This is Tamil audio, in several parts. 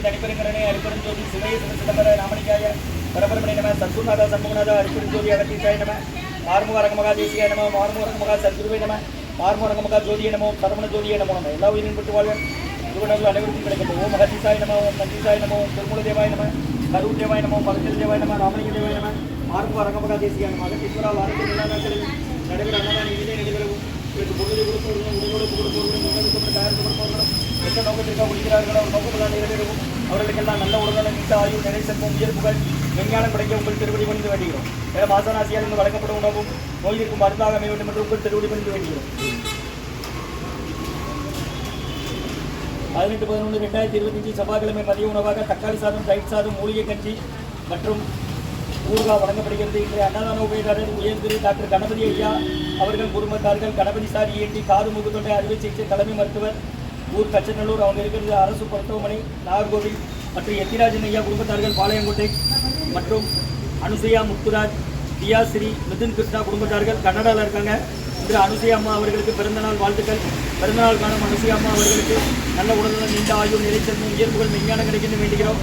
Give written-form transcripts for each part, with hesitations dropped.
தனிப்பெருங்கரனே அரிப்பெரும் ஜோதி சிவைய சிவசிதம்பர ராமணிக்காய பரபரமணி நம சத்குருநாத சண்முகநாத அரிப்பெரும் ஜோதி அகத்தீசாய நம மார்முக அரங்கமகா தேசிகாய நம மார்முக அரங்கமகா சத்குருவே நம மார்முக அரங்கமகா ஜோதிய நமோ சரவண ஜோதிய நமோ நம்ம எல்லா உயிரின் பட்டு வாழ்வன் குருநர்கள் அனைவருக்கும் கிடைக்கட்டும். ஓம் அகத்தீசாய நம ஓம் நந்தீசாய நம ஓம் திருமூல தேவாய நம கரூர் தேவாய நம மருந்தல் தேவாய நம ராமலிங்க தேவாய நம மார்முக அரங்கமகா தேசிகாய நம அகத்தீஸ்வரா வாரத்தில் எல்லா நாட்களிலும் நடைபெற அன்னதான இனிதே நடைபெறவும் இதற்கு பொருளை கொடுப்பவர்களும் உடலோடு கொடுப்பவர்களும் உணவுக்கு தயாரித்து கொடுப்பவர்களும் எந்த நோக்கத்திற்காக முடிக்கிறார்களோ அவர் நோக்கமெல்லாம் நிறைவேறவும் அவர்களுக்கெல்லாம் நல்ல உடல்நலம் நீண்ட ஆயுள் நிலை செல்வம் உயர்ப்புகள் விஞ்ஞானம் கிடைக்க உங்கள் திருவடி பணிந்து வேண்டுகிறோம். மேலும் ஆசனாசியால் இருந்து வழங்கப்படும் உணவும் நோயிற்கும் மருந்தாக அமைய வேண்டும் என்று உங்கள் திருவடி பணிந்து வேண்டுகிறோம். 18/11/2025 செவ்வாய்க்கிழமை மதிய உணவாக தக்காளி சாதம், தயிர் சாதம், மூலிகை கஞ்சி மற்றும் ஊறுகாய் வழங்கப்படுகிறது. இன்றைய அன்னதான உபயதாரர் உயர்திரு டாக்டர் கணபதி ஐயா அவர்கள் குடும்பத்தார்கள், கணபதி சார் இஎன்டி காது மூக்கு தொண்டை அறுவை சிகிச்சை தலைமை மருத்துவர் ஊர் கச்சநல்லூர், அவங்க இருக்கிறது அரசு மருத்துவமனை நாகர்கோவில், மற்றும் எத்திராஜன் ஐயா குடும்பத்தார்கள் பாளையங்கோட்டை, மற்றும் அனுசையா முத்துராஜ், தியாஸ்ரீ, மிதுன் கிருஷ்ணா குடும்பத்தார்கள் கன்னடாவில் இருக்காங்க. இன்று அனுசையா அம்மா அவர்களுக்கு பிறந்தநாள் வாழ்த்துக்கள். பிறந்தநாள் காணும் அனுசையா அம்மா அவர்களுக்கு நல்ல உடல்நலம் நீண்ட ஆயுள் நிலைத்தன்மை இயல்புகள் விஞ்ஞானம் கிடைக்கின்ற வேண்டுகிறோம்.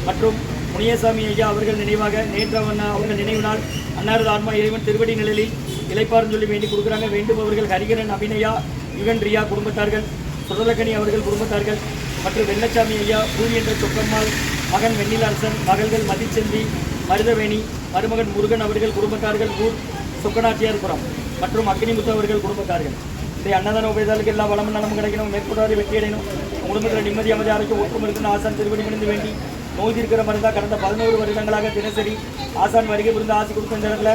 மற்றும் முனியசாமி ஐயா அவர்கள் நினைவாக நேற்று அவர்கள் நினைவு நாள் அன்னாரது ஆன்மா இறைவன் திருவடி நிழலில் இளைப்பாறும் சொல்லி வேண்டி கொடுக்குறாங்க. வேண்டுபவர்கள் ஹரிகரன் அபிநயா யுகன் ரியா குடும்பத்தார்கள், சுடலக்கணி அவர்கள் குடும்பத்தார்கள், மற்றும் வெள்ளச்சாமி ஐயா, பூரி என்ற சொக்கம்மாள், மகன் வெண்ணிலரசன், மகள்கள் மதிச்செந்தி, மருதவேணி, மருமகன் முருகன் அவர்கள் குடும்பத்தார்கள், ஊர் சொக்கநாச்சியார்புரம், மற்றும் அக்னிமுத்து அவர்கள் குடும்பத்தார்கள். இந்த அன்னதான உபயதாளுக்கு எல்லா வளமும் நலமும் கிடைக்கணும், மேற்கொண்டாரி வெற்றியடையணும், குடும்பத்தில் நிம்மதி அமைதி ஆரோக்கியம் ஒற்றும் இருக்குன்னு ஆசான் திருவடி பணிந்து வேண்டி நோய் இருக்கிற மருந்தாக கடந்த 11 வருடங்களாக தினசரி ஆசான் வருகை புரிந்து ஆசி கொடுத்த இந்த இடத்துல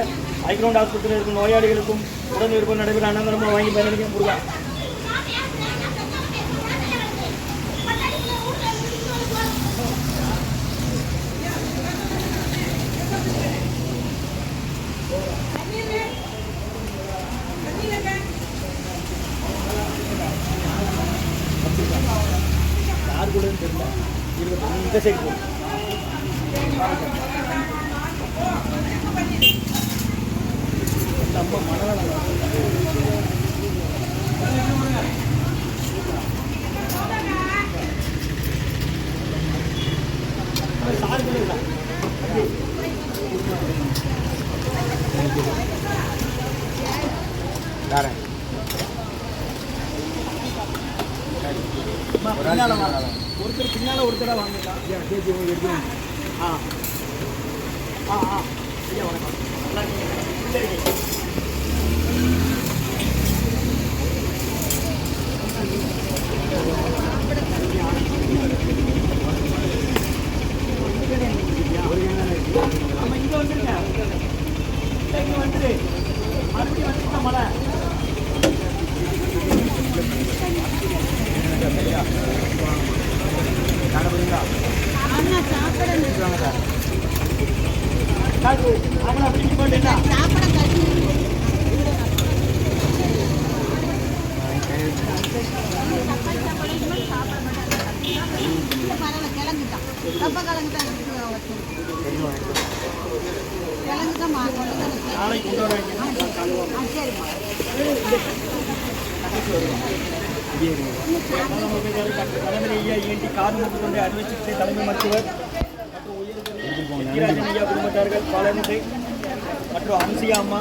ஐக்ரௌண்ட் ஆஸ்பத்திரியில் இருக்கும் நோயாளிகளுக்கும் உடன் விருப்பம் நடைபெற அன்னதானமாக வாங்கி பயனளிக்க முருகா. யார் கூட தெரியல இந்த சைடு போகும். நம்ம மனநலம் ஒருத்தர் பின்னால ஒருத்தராக வாங்கிக்கலாம். ஆ ஆ ஆ ஐயா வணக்கம். ஆமாம் இங்கே வந்துருங்க, இங்கே வந்துரு மறுபடியும் வந்துருக்கா மழை. காது மூக்கு தொண்டை அறுவை சிகிச்சை தலைமை மருத்துவர் மற்றும் எத்திராஜன் ஐயா குடும்பத்தார்கள் பாளையங்கோட்டை, மற்றும் அனுசியா அம்மா,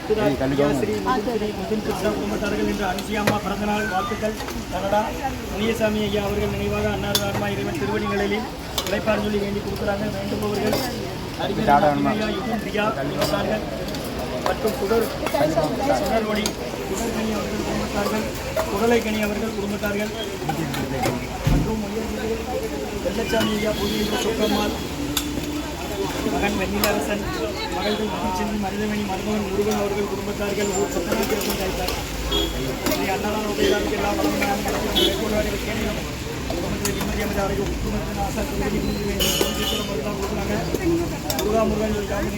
தியாஸ்ரீ, மிதுன் கிருஷ்ணா குடும்பத்தார்கள் என்று அனுசியா அம்மா பிறந்தநாள் வாழ்த்துக்கள். கனடா முனியசாமி ஐயா அவர்கள் நினைவாக அன்னாரது ஆன்மா இறைவன் திருவடி நிலையில் இளைப்பாறும் சொல்லி வேண்டி கொடுக்குறாங்க. வேண்டுபவர்கள் ஐயா யுகன் ரியா குடும்பத்தார்கள், மற்றும் சுடர்வொடி சுடர்கனி அவர்கள் குடும்பத்தார்கள், குடலைக்கனி அவர்கள் குடும்பத்தார்கள், மற்றும் வெள்ளச்சாமி ஐயா, பூரி என்ற சொக்கம்மாள், மகன் வெண்ணிலரசன், மகள்கள் மதிச்செந்தி, மருதவேணி, மருமகன் முருகன் அவர்கள் குடும்பத்தார்கள், ஊர் சொக்கநாச்சியார் கைத்தார். அன்னதான உபயதாருக்கு எல்லா வளமும் மேற்கொண்டாடி கேட்கணும். குடும்பத்தில் நிம்மதி அமைதி ஆரோக்கியம் குடும்பத்தின் ஆசா திருவடி மருந்தாக கொடுக்குறாங்க. முருகா முருகன் இருக்காங்க.